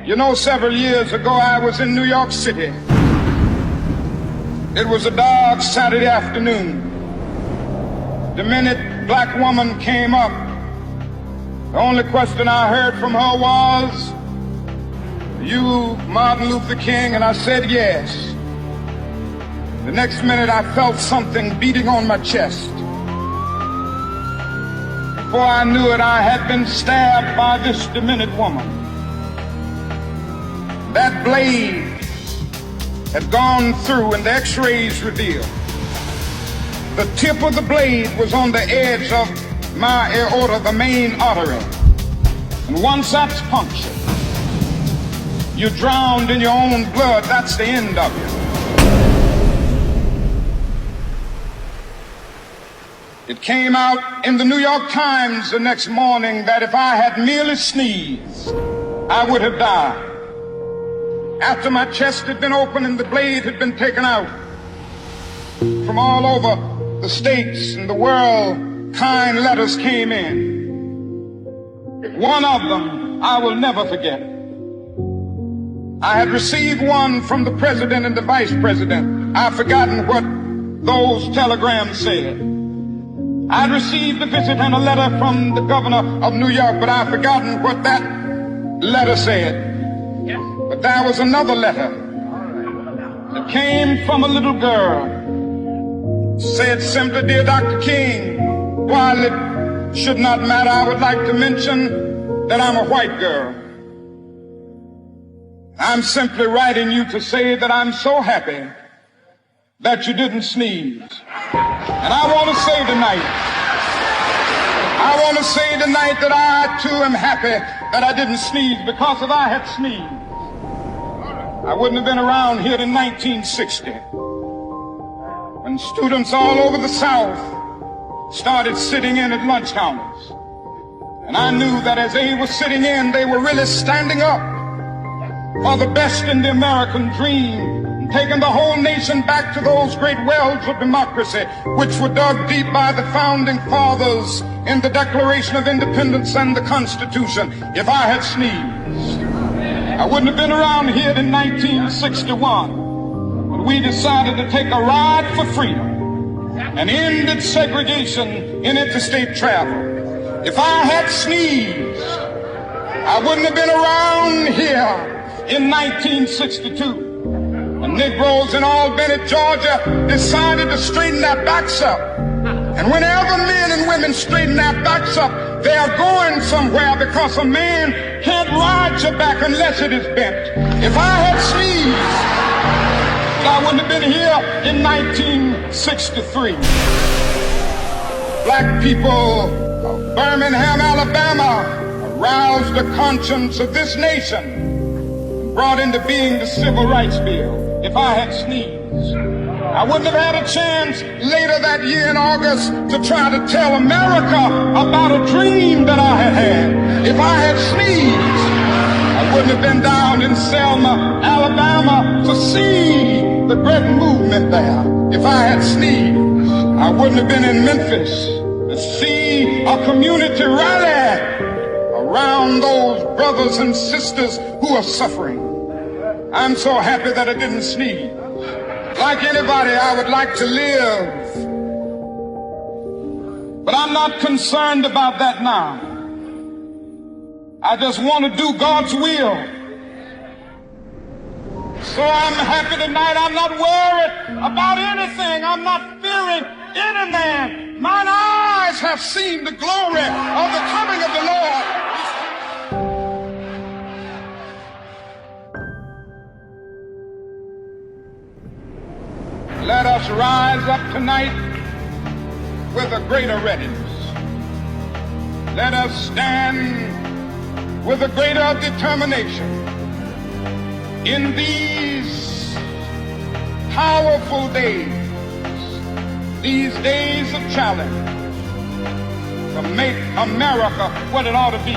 You know, several years ago, I was in New York City. It was a dark Saturday afternoon. The minute black woman came up, the only question I heard from her was, "You Martin Luther King?" And I said, "Yes." The next minute, I felt something beating on my chest. Before I knew it, I had been stabbed by this demented woman. That blade had gone through, and the x-rays revealed the tip of the blade was on the edge of my aorta, the main artery. And once that's punctured, you're drowned in your own blood. That's the end of you. It came out in the New York Times the next morning that if I had merely sneezed, I would have died. After my chest had been opened and the blade had been taken out, from all over the states and the world, kind letters came in. One of them I will never forget. I had received one from the president and the vice president. I've forgotten what those telegrams said. I'd received a visit and a letter from the governor of New York, but I've forgotten what that letter said. But there was another letter that came from a little girl. Said simply, "Dear Dr. King, while it should not matter, I would like to mention that I'm a white girl. I'm simply writing you to say that I'm so happy that you didn't sneeze." And I want to say tonight that I too am happy that I didn't sneeze, because if I had sneezed, I wouldn't have been around here in 1960 when students all over the South started sitting in at lunch counters. And I knew that as they were sitting in, they were really standing up for the best in the American dream, taking the whole nation back to those great wells of democracy which were dug deep by the founding fathers in the Declaration of Independence and the Constitution. If I had sneezed, I wouldn't have been around here in 1961 when we decided to take a ride for freedom and ended segregation in interstate travel. If I had sneezed, I wouldn't have been around here in 1962. The Negroes in Albany, Georgia, decided to straighten their backs up. And whenever men and women straighten their backs up, they are going somewhere, because a man can't ride your back unless it is bent. If I had sneezed, I wouldn't have been here in 1963. Black people of Birmingham, Alabama, aroused the conscience of this nation, brought into being the Civil Rights Bill. If I had sneezed, I wouldn't have had a chance later that year in August to try to tell America about a dream that I had had. If I had sneezed, I wouldn't have been down in Selma, Alabama to see the great movement there. If I had sneezed, I wouldn't have been in Memphis to see a community rally around those brothers and sisters who are suffering. I'm so happy that I didn't sneeze. Like anybody, I would like to live. But I'm not concerned about that now. I just want to do God's will. So I'm happy tonight. I'm not worried about anything. I'm not fearing any man. Mine eyes have seen the glory of the coming of the Lord. Let us rise up tonight with a greater readiness. Let us stand with a greater determination in these powerful days, these days of challenge, to make America what it ought to be.